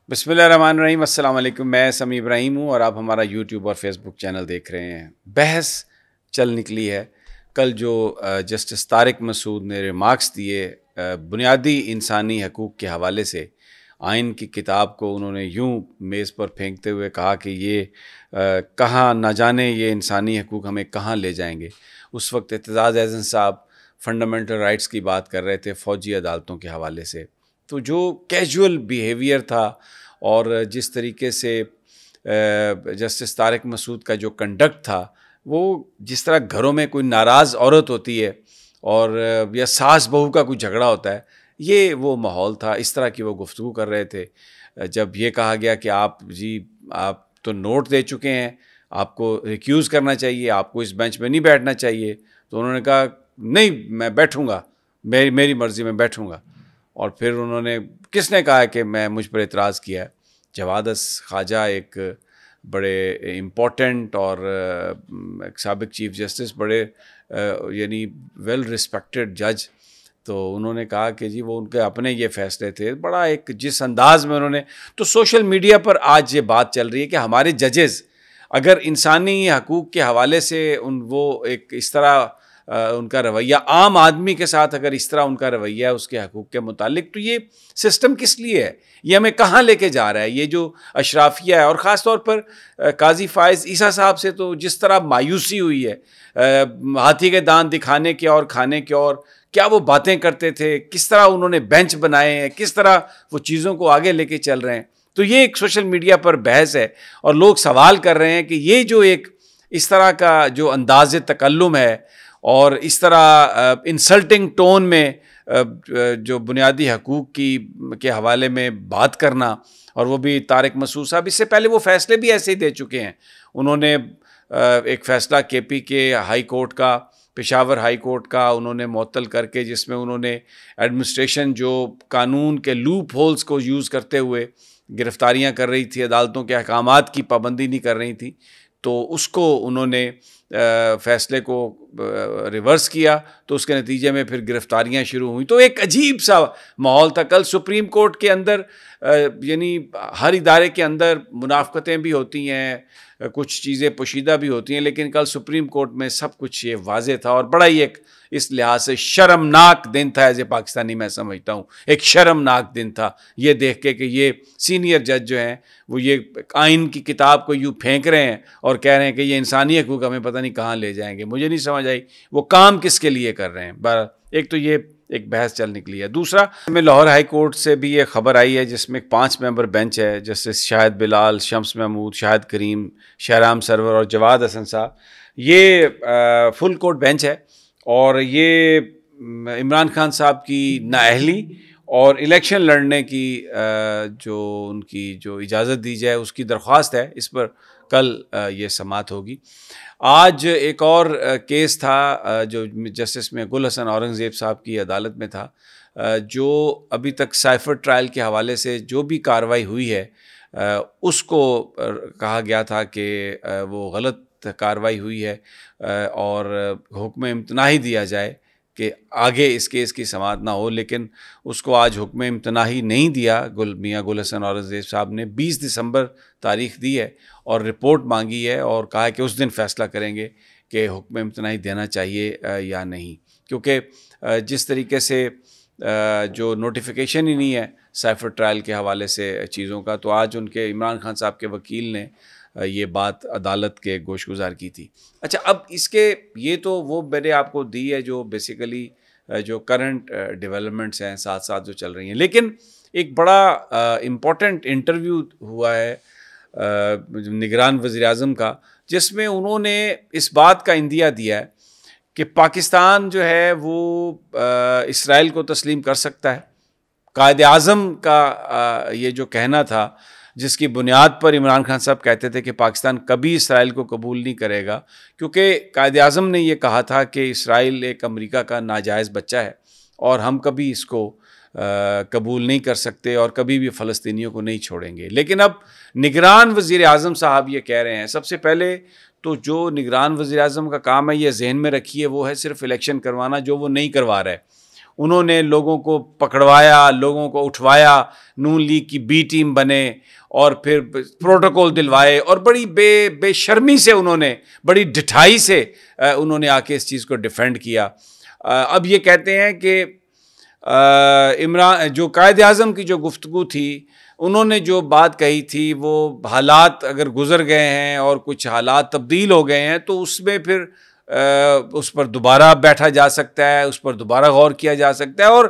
بسم اللہ الرحمن الرحیم. السلام علیکم. میں سمیع ابراہیم ہوں اور آپ ہمارا یوٹیوب اور فیس بک چینل دیکھ رہے ہیں. بحث چل نکلی ہے. کل جو جسٹس طارق مسعود نے ریمارکس دیے بنیادی انسانی حقوق کے حوالے سے، آئین کی کتاب کو انہوں نے یوں میز پر پھینکتے ہوئے کہا کہ یہ کہاں نہ جانے یہ انسانی حقوق ہمیں کہاں لے جائیں گے. اس وقت اعتزاز احسن صاحب فنڈامنٹل رائٹس کی بات کر رہے تھے فوجی عدالتوں کے حوالے سے. تو جو کیجول بیہیویئر تھا اور جس طریقے سے جسٹس طارق مسعود کا جو کنڈکٹ تھا، وہ جس طرح گھروں میں کوئی ناراض عورت ہوتی ہے اور یا ساس بہو کا کوئی جھگڑا ہوتا ہے، یہ وہ ماحول تھا. اس طرح کی وہ گفتگو کر رہے تھے. جب یہ کہا گیا کہ آپ تو نوٹ دے چکے ہیں، آپ کو ریکیوز کرنا چاہیے، آپ کو اس بینچ میں نہیں بیٹھنا چاہیے، تو انہوں نے کہا نہیں میں بیٹھوں گا، میری مرضی میں بیٹھوں گا. اور پھر انہوں نے کس نے کہا کہ میں مجھ پر اعتراض کیا ہے؟ جواد خواجہ ایک بڑے امپورٹنٹ اور سابق چیف جسٹس، بڑے یعنی ویل رسپیکٹڈ جج. تو انہوں نے کہا کہ جی وہ ان کے اپنے یہ فیصلے تھے. بڑا ایک جس انداز میں انہوں نے، تو سوشل میڈیا پر آج یہ بات چل رہی ہے کہ ہمارے ججز اگر انسانی حقوق کے حوالے سے وہ ایک اس طرح ان کا رویہ، عام آدمی کے ساتھ اگر اس طرح ان کا رویہ ہے اس کے حقوق کے متعلق، تو یہ سسٹم کس لیے ہے؟ یہ ہمیں کہاں لے کے جا رہا ہے؟ یہ جو اشرافیہ ہے، اور خاص طور پر قاضی فائز عیسیٰ صاحب سے تو جس طرح مایوسی ہوئی ہے، ہاتھی کے دانت دکھانے کے اور کھانے کے، اور کیا وہ باتیں کرتے تھے، کس طرح انہوں نے بینچ بنائے ہیں، کس طرح وہ چیزوں کو آگے لے کے چل رہے ہیں. تو یہ ایک سوشل میڈیا پر بحث ہے اور لوگ سوال کر رہے ہیں کہ یہ جو ایک اس طرح کا جو انداز تکلم ہے اور اس طرح انسلٹنگ ٹون میں جو بنیادی حقوق کے حوالے میں بات کرنا، اور وہ بھی طارق مسعود صاحب اس سے پہلے وہ فیصلے بھی ایسے ہی دے چکے ہیں. انہوں نے ایک فیصلہ کے پی کے ہائی کورٹ کا، پشاور ہائی کورٹ کا انہوں نے معطل کر کے، جس میں انہوں نے ایڈمنسٹریشن جو قانون کے لوپ ہولز کو یوز کرتے ہوئے گرفتاریاں کر رہی تھی، عدالتوں کے احکامات کی پابندی نہیں کر رہی تھی، تو اس کو انہوں نے فیصلے کو ریورس کیا. تو اس کے نتیجے میں پھر گرفتاریاں شروع ہوئیں. تو ایک عجیب سا ماحول تھا. کل سپریم کورٹ کے اندر یعنی ہر ادارے کے اندر منافقتیں بھی ہوتی ہیں، کچھ چیزیں پوشیدہ بھی ہوتی ہیں، لیکن کل سپریم کورٹ میں سب کچھ یہ واضح تھا اور بڑا ہی ایک اس لحاظ سے شرمناک دن تھا. ایز اے پاکستانی میں سمجھتا ہوں ایک شرمناک دن تھا یہ دیکھ کے کہ یہ سینئر جج جو ہیں وہ یہ آئین کی کتاب کو یوں پھینک رہے ہیں اور کہہ رہے ہیں کہ یہ انسانی حقوق ہمیں پتہ نہیں کہاں لے جائیں گے. مجھے نہیں سمجھ آئی وہ کام کس کے لیے کر رہے ہیں. ایک تو یہ ایک بحث چل نکلی ہے. دوسرا، میں لاہور ہائی کورٹ سے بھی یہ خبر آئی ہے جس میں 5 ممبر بینچ ہے، جسٹس شاہد بلال، شمس محمود، شاہد کریم، شہرام سرور اور جواد حسن صاحب. یہ فل کورٹ بینچ ہے اور یہ عمران خان صاحب کی نااہلی اور الیکشن لڑنے کی جو ان کی جو اجازت دی جائے اس کی درخواست ہے. اس پر کل یہ سماعت ہوگی. آج ایک اور کیس تھا جو جسٹس میں گل حسن اورنگزیب صاحب کی عدالت میں تھا، جو ابھی تک سائفر ٹرائل کے حوالے سے جو بھی کارروائی ہوئی ہے اس کو کہا گیا تھا کہ وہ غلط کارروائی ہوئی ہے اور حکم امتناعی دیا جائے کہ آگے اس کیس کی سماعت نہ ہو. لیکن اس کو آج حکم امتناعی نہیں دیا. میاں گل حسن اورنگزیب صاحب نے 20 دسمبر تاریخ دی ہے اور رپورٹ مانگی ہے اور کہا ہے کہ اس دن فیصلہ کریں گے کہ حکم امتناعی دینا چاہیے یا نہیں. کیونکہ جس طریقے سے جو نوٹیفیکیشن ہی نہیں ہے سائفر ٹرائل کے حوالے سے چیزوں کا، تو آج ان کے عمران خان صاحب کے وکیل نے یہ بات عدالت کے گوش گزار کی تھی. اچھا، اب اس کے یہ تو وہ میں نے آپ کو دی ہے جو بیسیکلی جو کرنٹ ڈیولپمنٹس ہیں ساتھ ساتھ جو چل رہی ہیں. لیکن ایک بڑا امپورٹنٹ انٹرویو ہوا ہے نگران وزیر اعظم کا، جس میں انہوں نے اس بات کا اندیا دیا ہے کہ پاکستان جو ہے وہ اسرائیل کو تسلیم کر سکتا ہے. قائد اعظم کا یہ جو کہنا تھا، جس کی بنیاد پر عمران خان صاحب کہتے تھے کہ پاکستان کبھی اسرائیل کو قبول نہیں کرے گا، کیونکہ قائد اعظم نے یہ کہا تھا کہ اسرائیل ایک امریکہ کا ناجائز بچہ ہے اور ہم کبھی اس کو قبول نہیں کر سکتے اور کبھی بھی فلسطینیوں کو نہیں چھوڑیں گے. لیکن اب نگران وزیر اعظم صاحب یہ کہہ رہے ہیں، سب سے پہلے تو جو نگران وزیر اعظم کا کام ہے یہ ذہن میں رکھیے، وہ ہے صرف الیکشن کروانا، جو وہ نہیں کروا رہے. انہوں نے لوگوں کو پکڑوایا, لوگوں کو اٹھوایا, نون لیگ کی بی ٹیم بنے اور پھر پروٹوکول دلوائے, اور بڑی بے شرمی سے انہوں نے, بڑی ڈٹھائی سے انہوں نے آ کے اس چیز کو ڈیفینڈ کیا. اب یہ کہتے ہیں کہ عمران, جو قائد اعظم کی جو گفتگو تھی, انہوں نے جو بات کہی تھی وہ حالات اگر گزر گئے ہیں اور کچھ حالات تبدیل ہو گئے ہیں تو اس میں پھر اس پر دوبارہ بیٹھا جا سکتا ہے, اس پر دوبارہ غور کیا جا سکتا ہے, اور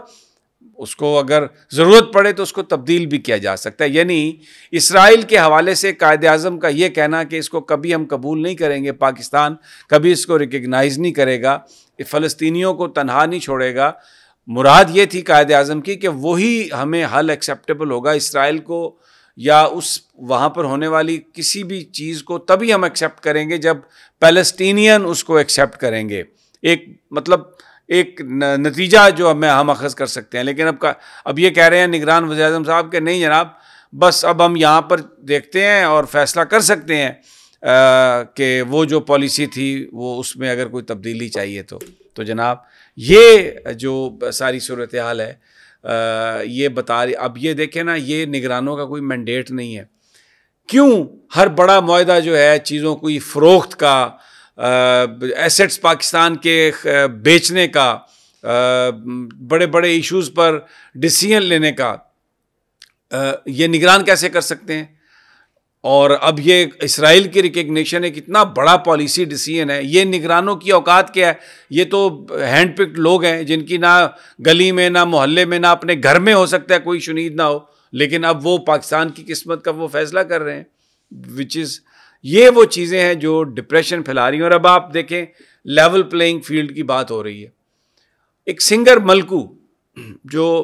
اس کو اگر ضرورت پڑے تو اس کو تبدیل بھی کیا جا سکتا ہے. یعنی اسرائیل کے حوالے سے قائد اعظم کا یہ کہنا کہ اس کو کبھی ہم قبول نہیں کریں گے, پاکستان کبھی اس کو ریکگنائز نہیں کرے گا, فلسطینیوں کو تنہا نہیں چھوڑے گا, مراد یہ تھی قائد اعظم کی کہ وہی ہمیں حل ایکسیپٹیبل ہوگا. اسرائیل کو یا اس وہاں پر ہونے والی کسی بھی چیز کو تبھی ہم ایکسیپٹ کریں گے جب پیلسٹینین اس کو ایکسیپٹ کریں گے. ایک مطلب ایک نتیجہ جو ہم اخذ کر سکتے ہیں. لیکن اب یہ کہہ رہے ہیں نگران وزیر اعظم صاحب کہ نہیں جناب, بس اب ہم یہاں پر دیکھتے ہیں اور فیصلہ کر سکتے ہیں کہ وہ جو پالیسی تھی وہ اس میں اگر کوئی تبدیلی چاہیے تو جناب یہ جو ساری صورتحال ہے یہ بتا رہی. اب یہ دیکھیں نا, یہ نگرانوں کا کوئی مینڈیٹ نہیں ہے. کیوں ہر بڑا معاہدہ جو ہے چیزوں کی فروخت کا, ایسٹس پاکستان کے بیچنے کا, بڑے بڑے ایشوز پر ڈیسیژن لینے کا, یہ نگران کیسے کر سکتے ہیں؟ اور اب یہ اسرائیل کی ریکگنیشن ایک اتنا بڑا پالیسی ڈیسیژن ہے, یہ نگرانوں کی اوقات کیا ہے؟ یہ تو ہینڈ پکڈ لوگ ہیں جن کی نہ گلی میں نہ محلے میں نہ اپنے گھر میں ہو سکتا ہے کوئی شنید نہ ہو, لیکن اب وہ پاکستان کی قسمت کا وہ فیصلہ کر رہے ہیں, یہ وہ چیزیں ہیں جو ڈپریشن پھیلا رہی ہیں. اور اب آپ دیکھیں لیول پلینگ فیلڈ کی بات ہو رہی ہے. ایک سنگر ملکو جو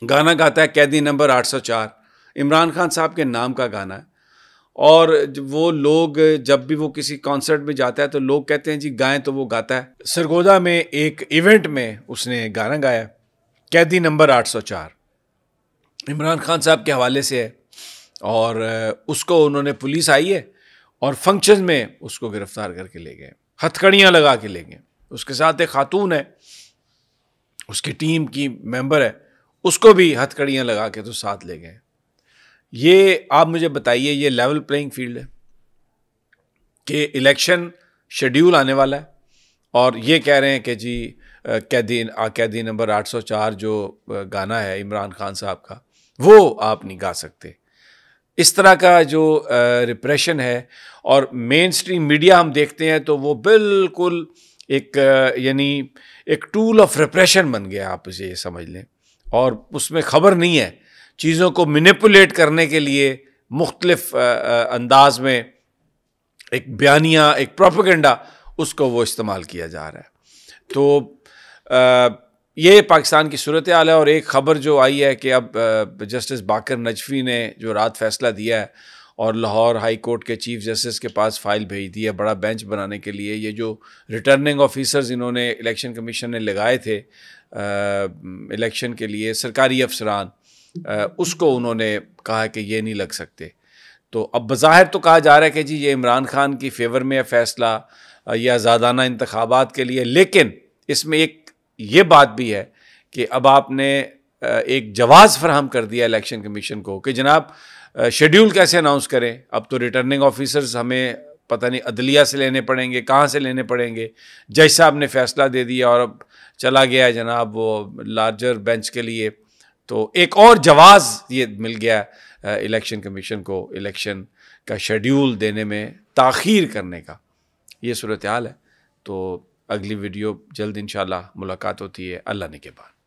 گانا گاتا ہے قیدی نمبر 804, عمران خان صاحب کے نام کا گانا ہے, اور وہ لوگ جب بھی وہ کسی کانسرٹ میں جاتا ہے تو لوگ کہتے ہیں جی گائیں تو وہ گاتا ہے. سرگودا میں ایک ایونٹ میں اس نے گانا گایا قیدی نمبر 804, عمران خان صاحب کے حوالے سے ہے, اور اس کو انہوں نے, پولیس آئی ہے اور فنکشن میں اس کو گرفتار کر کے لے گئے, ہتھکڑیاں لگا کے لے گئے. اس کے ساتھ ایک خاتون ہے, اس کی ٹیم کی ممبر ہے, اس کو بھی ہتھکڑیاں لگا کے تو ساتھ لے گئے. یہ آپ مجھے بتائیے یہ لیول پلینگ فیلڈ ہے کہ الیکشن شیڈیول آنے والا ہے اور یہ کہہ رہے ہیں کہ جی قیدی نمبر 804 جو گانا ہے عمران خان صاحب کا وہ آپ نہیں گا سکتے. اس طرح کا جو ریپریشن ہے, اور مین سٹریم میڈیا ہم دیکھتے ہیں تو وہ بالکل ایک یعنی ایک ٹول آف ریپریشن بن گیا, آپ اسے یہ سمجھ لیں, اور اس میں خبر نہیں ہے, چیزوں کو مینیپولیٹ کرنے کے لیے مختلف انداز میں ایک بیانیہ, ایک پروپیگنڈا, اس کو وہ استعمال کیا جا رہا ہے. تو یہ پاکستان کی صورتحال ہے. اور ایک خبر جو آئی ہے کہ اب جسٹس باقر نجفی نے جو رات فیصلہ دیا ہے اور لاہور ہائی کورٹ کے چیف جسٹس کے پاس فائل بھیج دی ہے بڑا بینچ بنانے کے لیے, یہ جو ریٹرننگ آفیسرز انہوں نے الیکشن کمیشن نے لگائے تھے الیکشن کے لیے, سرکاری افسران, اس کو انہوں نے کہا کہ یہ نہیں لگ سکتے. تو اب بظاہر تو کہا جا رہا ہے کہ جی یہ عمران خان کی فیور میں ہے فیصلہ یا آزادانہ انتخابات کے لیے, لیکن اس میں ایک یہ بات بھی ہے کہ اب آپ نے ایک جواز فراہم کر دیا الیکشن کمیشن کو کہ جناب شیڈیول کیسے اناؤنس کریں. اب تو ریٹرننگ آفیسرز ہمیں پتہ نہیں عدلیہ سے لینے پڑیں گے, کہاں سے لینے پڑیں گے. جج صاحب نے فیصلہ دے دیا اور اب چلا گیا ہے جناب وہ لارجر بینچ کے لیے. تو ایک اور جواز یہ مل گیا الیکشن کمیشن کو الیکشن کا شیڈیول دینے میں تاخیر کرنے کا. یہ صورتحال ہے. تو اگلی ویڈیو جلد انشاءاللہ ملاقات ہوتی ہے اللہ نے کے بعد.